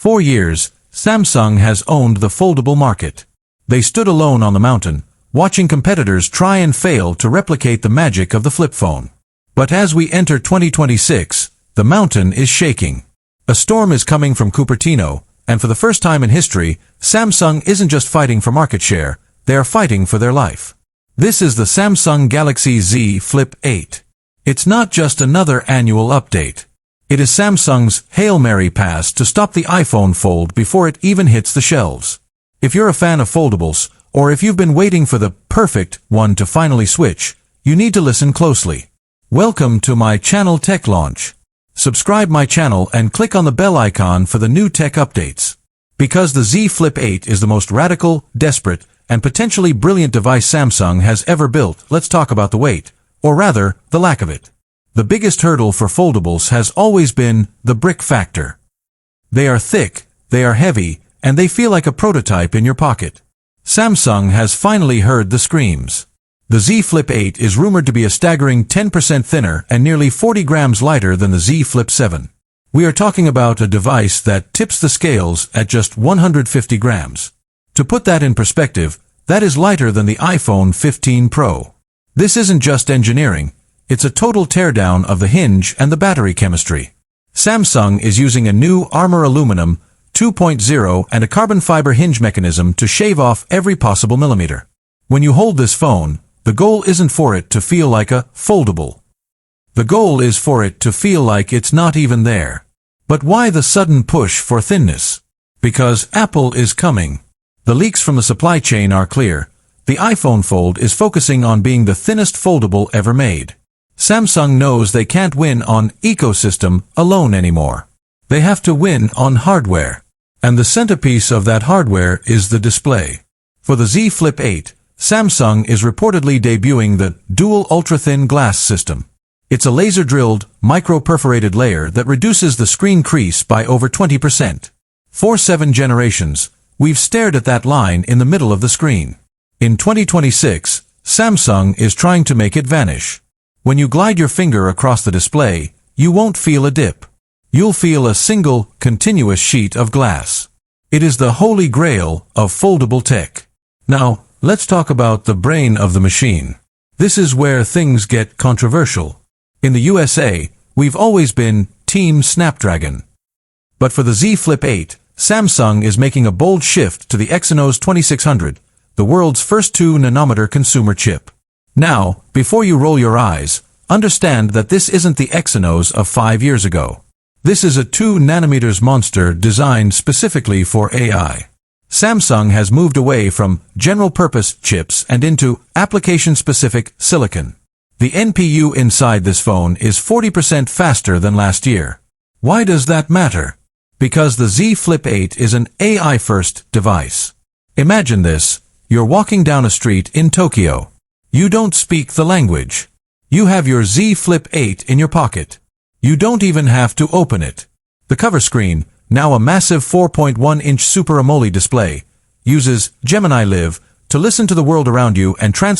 4 years, Samsung has owned the foldable market. They stood alone on the mountain, watching competitors try and fail to replicate the magic of the flip phone. But as we enter 2026, the mountain is shaking. A storm is coming from Cupertino, and for the first time in history, Samsung isn't just fighting for market share, they are fighting for their life. This is the Samsung Galaxy Z Flip 8. It's not just another annual update. It is Samsung's Hail Mary pass to stop the iPhone Fold before it even hits the shelves. If you're a fan of foldables, or if you've been waiting for the perfect one to finally switch, you need to listen closely. Welcome to my channel Tech Launch. Subscribe my channel and click on the bell icon for the new tech updates. Because the Z Flip 8 is the most radical, desperate, and potentially brilliant device Samsung has ever built, let's talk about the weight, or rather, the lack of it. The biggest hurdle for foldables has always been the brick factor. They are thick, they are heavy, and they feel like a prototype in your pocket. Samsung has finally heard the screams. The Z Flip 8 is rumored to be a staggering 10% thinner and nearly 40 grams lighter than the Z Flip 7. We are talking about a device that tips the scales at just 150 grams. To put that in perspective, that is lighter than the iPhone 15 Pro. This isn't just engineering, it's a total teardown of the hinge and the battery chemistry. Samsung is using a new Armor Aluminum 2.0 and a carbon fiber hinge mechanism to shave off every possible millimeter. When you hold this phone, the goal isn't for it to feel like a foldable. The goal is for it to feel like it's not even there. But why the sudden push for thinness? Because Apple is coming. The leaks from the supply chain are clear. The iPhone Fold is focusing on being the thinnest foldable ever made. Samsung knows they can't win on ecosystem alone anymore. They have to win on hardware. And the centerpiece of that hardware is the display. For the Z Flip 8, Samsung is reportedly debuting the Dual Ultra-Thin Glass system. It's a laser-drilled, micro-perforated layer that reduces the screen crease by over 20%. For 7 generations, we've stared at that line in the middle of the screen. In 2026, Samsung is trying to make it vanish. When you glide your finger across the display, you won't feel a dip. You'll feel a single, continuous sheet of glass. It is the holy grail of foldable tech. Now, let's talk about the brain of the machine. This is where things get controversial. In the USA, we've always been Team Snapdragon. But for the Z Flip 8, Samsung is making a bold shift to the Exynos 2600, the world's first 2-nanometer consumer chip. Now, before you roll your eyes, understand that this isn't the Exynos of 5 years ago. This is a 2-nanometers monster designed specifically for AI. Samsung has moved away from general-purpose chips and into application-specific silicon. The NPU inside this phone is 40% faster than last year. Why does that matter? Because the Z Flip 8 is an AI-first device. Imagine this, you're walking down a street in Tokyo. You don't speak the language. You have your Z Flip 8 in your pocket. You don't even have to open it. The cover screen, now a massive 4.1-inch Super AMOLED display, uses Gemini Live to listen to the world around you and translate